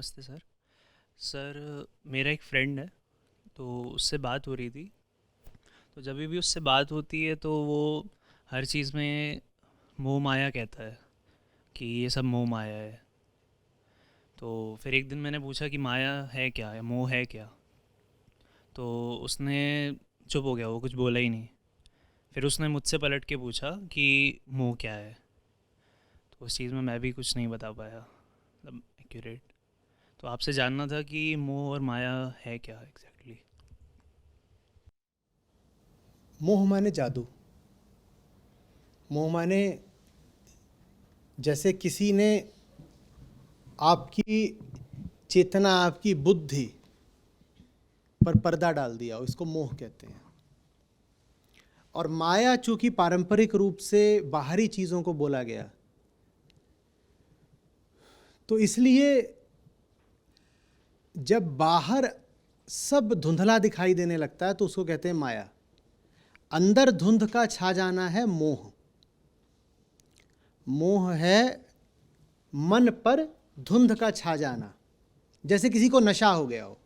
नमस्ते sir. Sir, मेरा एक फ्रेंड है, तो उससे बात हो रही थी। तो जब भी उससे बात होती है तो वो हर चीज़ में मोह माया कहता है कि ये सब मोह माया है। तो फिर एक दिन मैंने पूछा कि माया है क्या, या मोह है क्या। तो उसने चुप हो गया, वो कुछ बोला ही नहीं। फिर उसने मुझसे पलट के पूछा कि मोह क्या है। तो उस चीज़ में मैं भी कुछ नहीं बता पाया, मतलब एक्यूरेट। तो आपसे जानना था कि मोह और माया है क्या एग्जैक्टली। मोह माने जादू। मोह माने जैसे किसी ने आपकी चेतना, आपकी बुद्धि पर पर्दा डाल दिया हो, इसको मोह कहते हैं। और माया चूंकि पारंपरिक रूप से बाहरी चीज़ों को बोला गया, तो इसलिए जब बाहर सब धुंधला दिखाई देने लगता है तो उसको कहते हैं माया। अंदर धुंध का छा जाना है मोह। मोह है मन पर धुंध का छा जाना, जैसे किसी को नशा हो गया हो।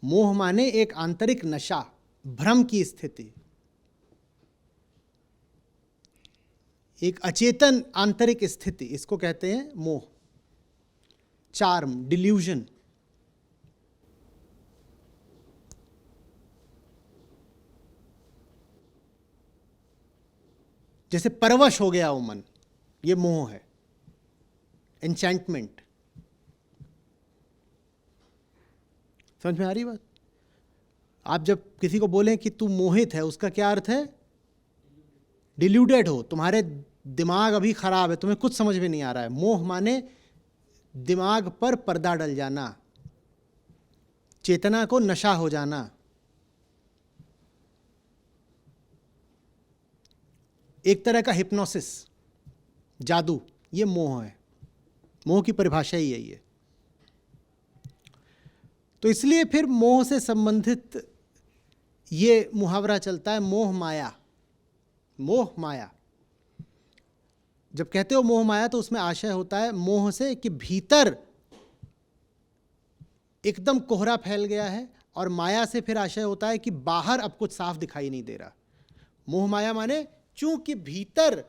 मोह माने एक आंतरिक नशा, भ्रम की स्थिति, एक अचेतन आंतरिक स्थिति, इसको कहते हैं मोह। Charm, delusion. जैसे परवश हो गया वो मन, ये मोह है। एन्चैंटमेंट। समझ में आ रही बात? आप जब किसी को बोलें कि तू मोहित है, उसका क्या अर्थ है? डिल्यूडेड हो, तुम्हारे दिमाग अभी खराब है, तुम्हें कुछ समझ में नहीं आ रहा है। मोह माने दिमाग पर पर्दा डल जाना, चेतना को नशा हो जाना, एक तरह का हिप्नोसिस, जादू। ये मोह है। मोह की परिभाषा ही यही है। तो इसलिए फिर मोह से संबंधित ये मुहावरा चलता है, मोह माया। मोह माया जब कहते हो मोह माया, तो उसमें आशय होता है मोह से कि भीतर एकदम कोहरा फैल गया है, और माया से फिर आशय होता है कि बाहर अब कुछ साफ दिखाई नहीं दे रहा। मोह माया माने चूंकि भीतर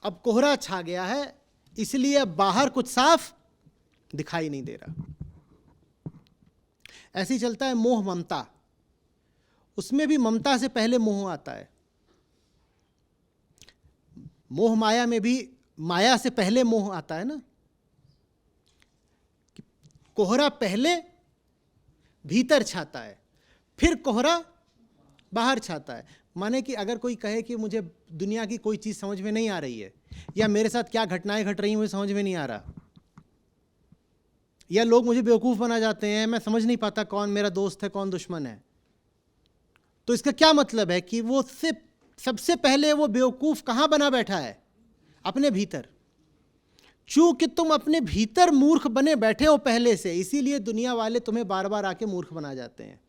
अब कोहरा छा गया है, इसलिए अब बाहर कुछ साफ दिखाई नहीं दे रहा। ऐसे ही चलता है मोह ममता। उसमें भी ममता से पहले मोह आता है। मोह माया में भी माया से पहले मोह आता है ना। कोहरा पहले भीतर छाता है, फिर कोहरा बाहर छाता है। माने कि अगर कोई कहे कि मुझे दुनिया की कोई चीज़ समझ में नहीं आ रही है, या मेरे साथ क्या घटनाएं घट रही हैं मुझे समझ में नहीं आ रहा, या लोग मुझे बेवकूफ़ बना जाते हैं, मैं समझ नहीं पाता कौन मेरा दोस्त है कौन दुश्मन है, तो इसका क्या मतलब है कि वो सबसे पहले वो बेवकूफ़ कहाँ बना बैठा है? अपने भीतर। चूंकि तुम अपने भीतर मूर्ख बने बैठे हो पहले से, इसीलिए दुनिया वाले तुम्हें बार बार आके मूर्ख बना जाते हैं।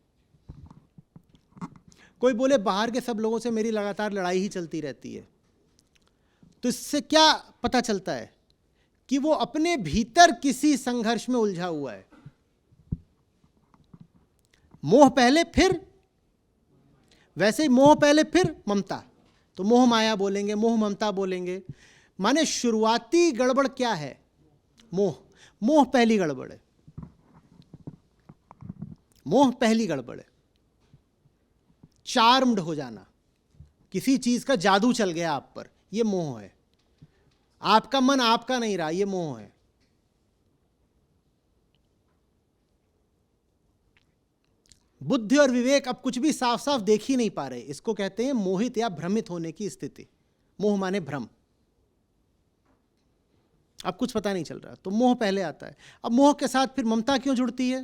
कोई बोले बाहर के सब लोगों से मेरी लगातार लड़ाई ही चलती रहती है, तो इससे क्या पता चलता है? कि वो अपने भीतर किसी संघर्ष में उलझा हुआ है। मोह पहले, फिर वैसे ही मोह पहले फिर ममता। तो मोह माया बोलेंगे, मोह ममता बोलेंगे। माने शुरुआती गड़बड़ क्या है? मोह। मोह पहली गड़बड़ है। मोह पहली गड़बड़ है। चार्म्ड हो जाना, किसी चीज का जादू चल गया आप पर, यह मोह है। आपका मन आपका नहीं रहा, यह मोह है। बुद्धि और विवेक अब कुछ भी साफ साफ देख ही नहीं पा रहे, इसको कहते हैं मोहित या भ्रमित होने की स्थिति। मोह माने भ्रम। अब कुछ पता नहीं चल रहा, तो मोह पहले आता है। अब मोह के साथ फिर ममता क्यों जुड़ती है?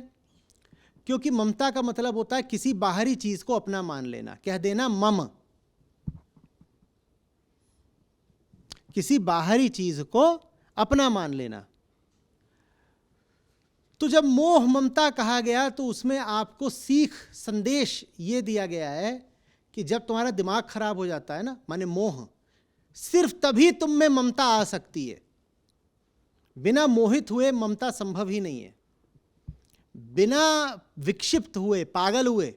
क्योंकि ममता का मतलब होता है किसी बाहरी चीज को अपना मान लेना, कह देना मम। किसी बाहरी चीज को अपना मान लेना। तो जब मोह ममता कहा गया, तो उसमें आपको सीख, संदेश ये दिया गया है कि जब तुम्हारा दिमाग खराब हो जाता है ना, माने मोह, सिर्फ तभी तुम में ममता आ सकती है। बिना मोहित हुए ममता संभव ही नहीं है। बिना विक्षिप्त हुए, पागल हुए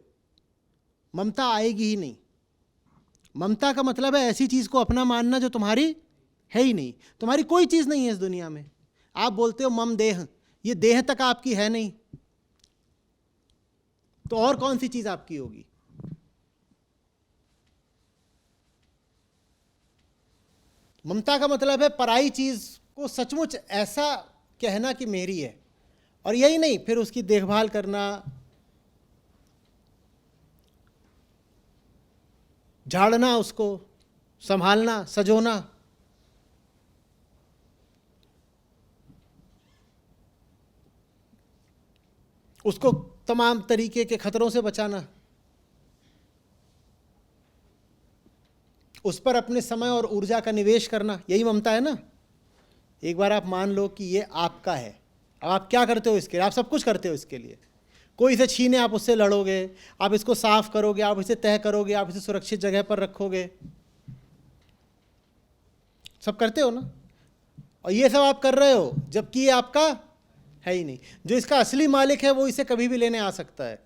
ममता आएगी ही नहीं। ममता का मतलब है ऐसी चीज को अपना मानना जो तुम्हारी है ही नहीं। तुम्हारी कोई चीज नहीं है इस दुनिया में। आप बोलते हो मम देह, ये देह तक आपकी है नहीं, तो और कौन सी चीज आपकी होगी? ममता का मतलब है पराई चीज को सचमुच ऐसा कहना कि मेरी है, और यही नहीं, फिर उसकी देखभाल करना, झाड़ना, उसको संभालना, सजोना, उसको तमाम तरीके के खतरों से बचाना, उस पर अपने समय और ऊर्जा का निवेश करना, यही ममता है ना। एक बार आप मान लो कि ये आपका है, अब आप क्या करते हो इसके लिए? आप सब कुछ करते हो इसके लिए। कोई इसे छीने, आप उससे लड़ोगे, आप इसको साफ करोगे, आप इसे तह करोगे, आप इसे सुरक्षित जगह पर रखोगे, सब करते हो ना। और ये सब आप कर रहे हो जबकि ये आपका है ही नहीं। जो इसका असली मालिक है वो इसे कभी भी लेने आ सकता है,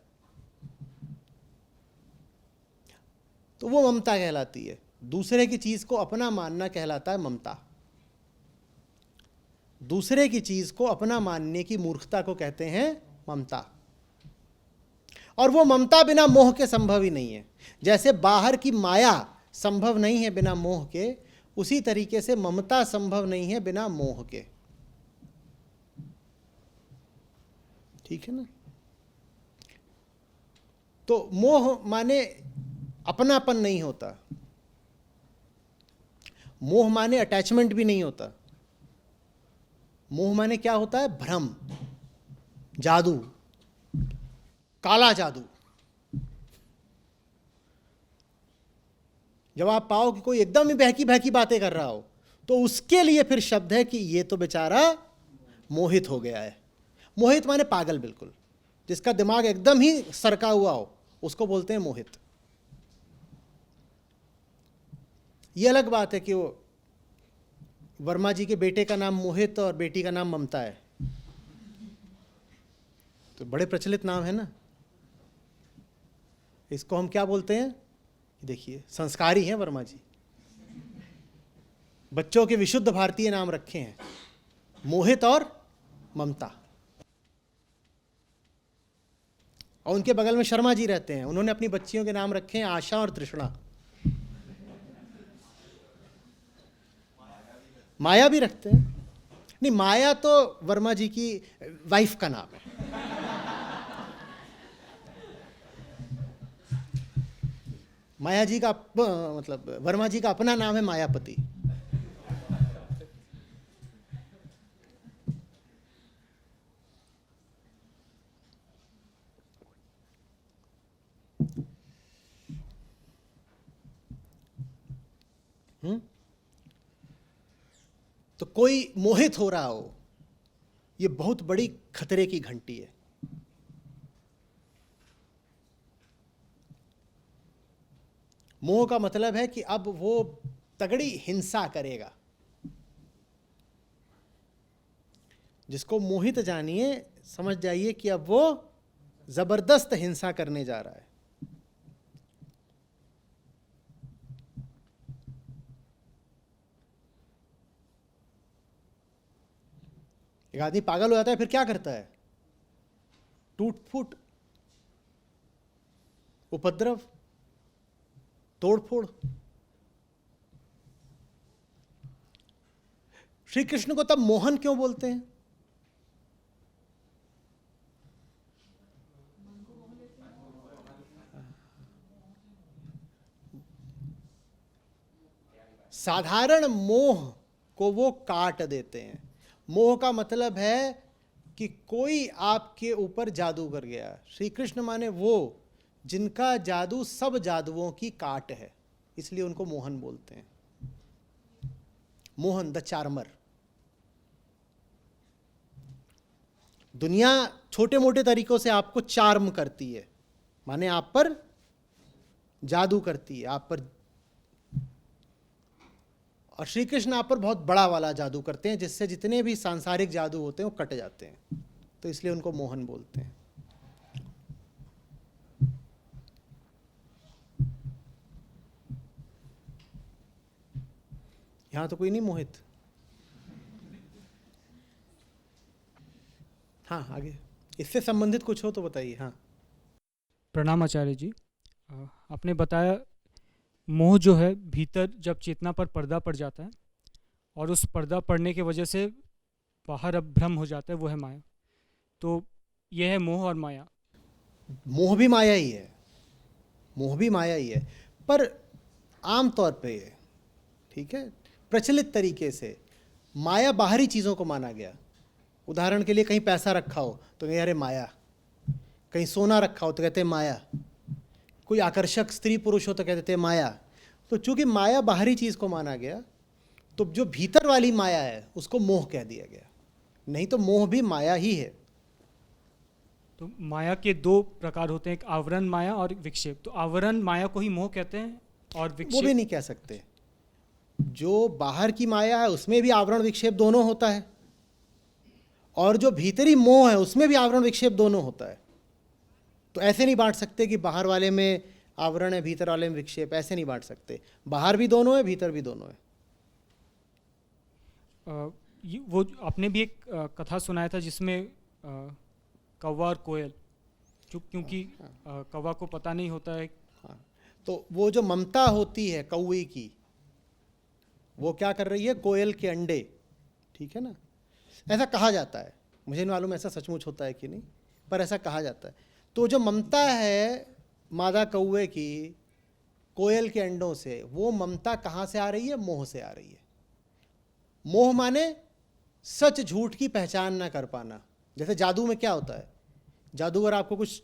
तो वो ममता कहलाती है। दूसरे की चीज को अपना मानना कहलाता है ममता। दूसरे की चीज को अपना मानने की मूर्खता को कहते हैं ममता। और वो ममता बिना मोह के संभव ही नहीं है। जैसे बाहर की माया संभव नहीं है बिना मोह के, उसी तरीके से ममता संभव नहीं है बिना मोह के। ठीक है ना। तो मोह माने अपनापन नहीं होता, मोह माने अटैचमेंट भी नहीं होता। मोह माने क्या होता है? भ्रम, जादू, काला जादू। जब आप पाओ कि कोई एकदम ही बहकी बहकी बातें कर रहा हो, तो उसके लिए फिर शब्द है कि ये तो बेचारा मोहित हो गया है। मोहित माने पागल, बिल्कुल, जिसका दिमाग एकदम ही सरका हुआ हो, उसको बोलते हैं मोहित। ये अलग बात है कि वो वर्मा जी के बेटे का नाम मोहित और बेटी का नाम ममता है, तो बड़े प्रचलित नाम है ना। इसको हम क्या बोलते हैं? देखिए, संस्कारी हैं वर्मा जी, बच्चों के विशुद्ध भारतीय नाम रखे हैं, मोहित और ममता। और उनके बगल में शर्मा जी रहते हैं, उन्होंने अपनी बच्चियों के नाम रखे हैं आशा और तृष्णा। माया भी रखते हैं। नहीं, माया तो वर्मा जी की वाइफ का नाम है। माया जी का मतलब वर्मा जी का अपना नाम है मायापति। तो कोई मोहित हो रहा हो, ये बहुत बड़ी खतरे की घंटी है। मोह का मतलब है कि अब वो तगड़ी हिंसा करेगा। जिसको मोहित जानिए, समझ जाइए कि अब वो जबरदस्त हिंसा करने जा रहा है। एक आदमी पागल हो जाता है, फिर क्या करता है? टूट फूट, उपद्रव, तोड़फोड़। श्री कृष्ण को तब मोहन क्यों बोलते हैं? साधारण मोह को वो काट देते हैं। मोह का मतलब है कि कोई आपके ऊपर जादू कर गया। श्री कृष्ण माने वो जिनका जादू सब जादुओं की काट है, इसलिए उनको मोहन बोलते हैं। Mohan the charmer. दुनिया छोटे मोटे तरीकों से आपको चार्म करती है, माने आप पर जादू करती है, आप पर। और श्री कृष्ण आप पर बहुत बड़ा वाला जादू करते हैं, जिससे जितने भी सांसारिक जादू होते हैं वो कट जाते हैं, तो इसलिए उनको मोहन बोलते हैं। यहां तो कोई नहीं मोहित? हाँ, आगे इससे संबंधित कुछ हो तो बताइए। हाँ, प्रणाम आचार्य जी। आपने बताया मोह जो है भीतर जब चेतना पर पर्दा पड़ जाता है और उस पर्दा पड़ने की वजह से बाहर अब भ्रम हो जाता है, वो है माया। तो यह है मोह और माया। मोह भी माया ही है, मोह भी माया ही है, पर आम तौर पे, ठीक है, प्रचलित तरीके से माया बाहरी चीज़ों को माना गया। उदाहरण के लिए कहीं पैसा रखा हो तो कहीं अरे माया, कहीं सोना रखा हो तो कहते हैं माया, कोई आकर्षक स्त्री पुरुष हो तो कहते हैं माया। तो चूंकि माया बाहरी चीज़ को माना गया, तो जो भीतर वाली माया है उसको मोह कह दिया गया, नहीं तो मोह भी माया ही है। तो माया के दो प्रकार होते हैं, एक आवरण माया और विक्षेप। तो आवरण माया को ही मोह कहते हैं और वो भी विक्षेप नहीं कह सकते। जो बाहर की माया है उसमें भी आवरण विक्षेप दोनों होता है, और जो भीतरी मोह है उसमें भी आवरण विक्षेप दोनों होता है। तो ऐसे नहीं बांट सकते कि बाहर वाले में आवरण है, भीतर वाले में विक्षेप, ऐसे नहीं बांट सकते। बाहर भी दोनों है, भीतर भी दोनों है। वो आपने भी एक कथा सुनाया था जिसमें कौवा और कोयल, क्योंकि कौवा को पता नहीं होता है। हाँ, तो वो जो ममता होती है कौवे की, वो क्या कर रही है? कोयल के अंडे, ठीक है ना, ऐसा कहा जाता है, मुझे नहीं मालूम ऐसा सचमुच होता है कि नहीं, पर ऐसा कहा जाता है। तो जो ममता है मादा कौवे की कोयल के अंडों से, वो ममता कहाँ से आ रही है? मोह से आ रही है। मोह माने सच झूठ की पहचान ना कर पाना। जैसे जादू में क्या होता है, जादूगर आपको कुछ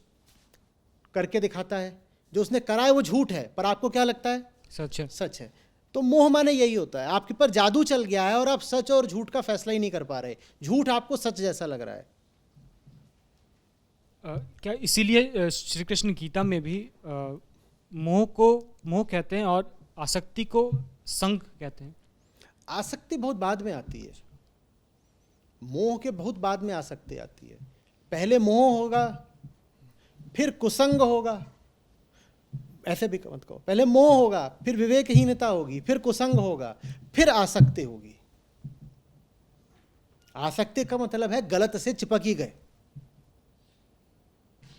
करके दिखाता है, जो उसने करा है वो झूठ है, पर आपको क्या लगता है? सच है। सच है। तो मोह माने यही होता है, आपके पर जादू चल गया है और आप सच और झूठ का फैसला ही नहीं कर पा रहे, झूठ आपको सच जैसा लग रहा है। क्या इसीलिए श्री कृष्ण गीता में भी मोह को मोह कहते हैं और आसक्ति को संग कहते हैं? आसक्ति बहुत बाद में आती है, मोह के बहुत बाद में आसक्ति आती है। पहले मोह होगा, फिर कुसंग होगा, ऐसे भी मत कहो, पहले मोह होगा, फिर विवेकहीनता होगी, फिर कुसंग होगा, फिर आसक्ति होगी। आसक्ति का मतलब है गलत से चिपक ही गए।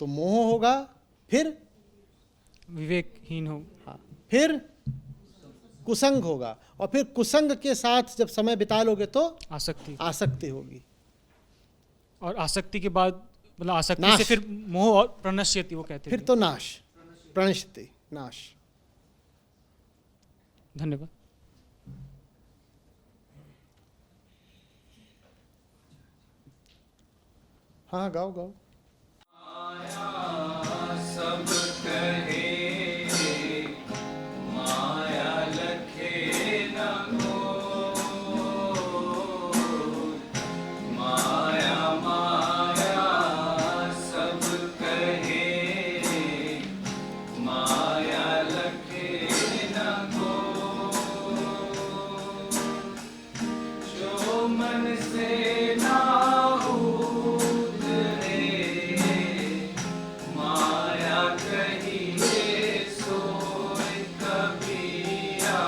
तो मोह होगा, फिर विवेकहीन हो, हाँ, फिर कुसंग होगा, और फिर कुसंग के साथ जब समय बिता लोगे तो आसक्ति होगी। और आसक्ति के बाद मतलब आसक्ति नाश। से फिर मोह और प्रणश्यति वो कहते फिर थे। तो नाश, प्रणश्यति, नाश। धन्यवाद। हाँ, गाओ गाओ। सब कहे माया लखे न हो, माया माया सब कहे माया लखे न हो, जो मन से ना माया कहिए सोए कबीरा,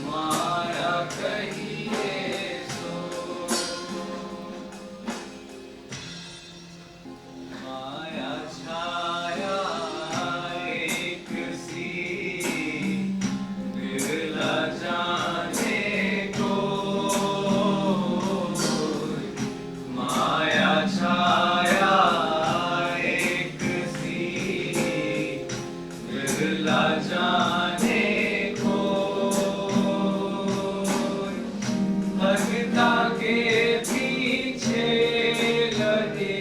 माया कहिए सो, माया छाया एक सी बिरला जाने को, माया छाया बिरला जाने को, भगता के पीछे लगे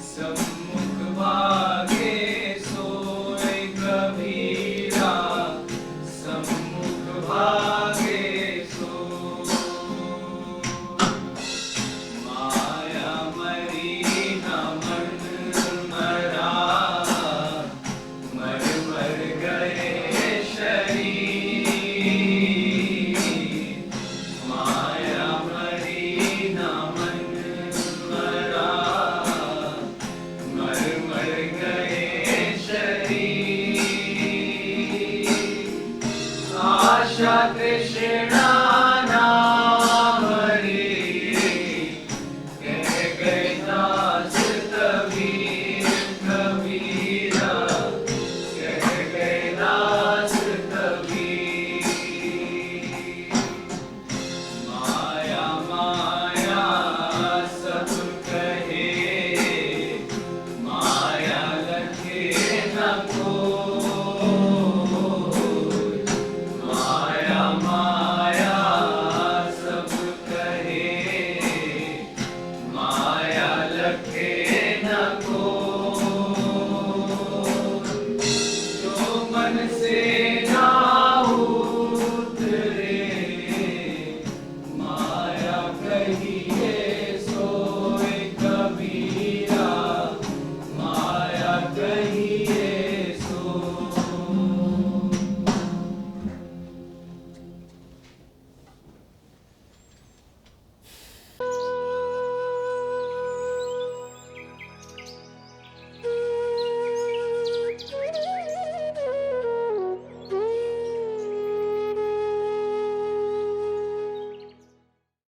सम्मुख भागे सोए कबीरा, सम्मुख भागे सो, माया मरी न मन मरा, मर मर मात्रे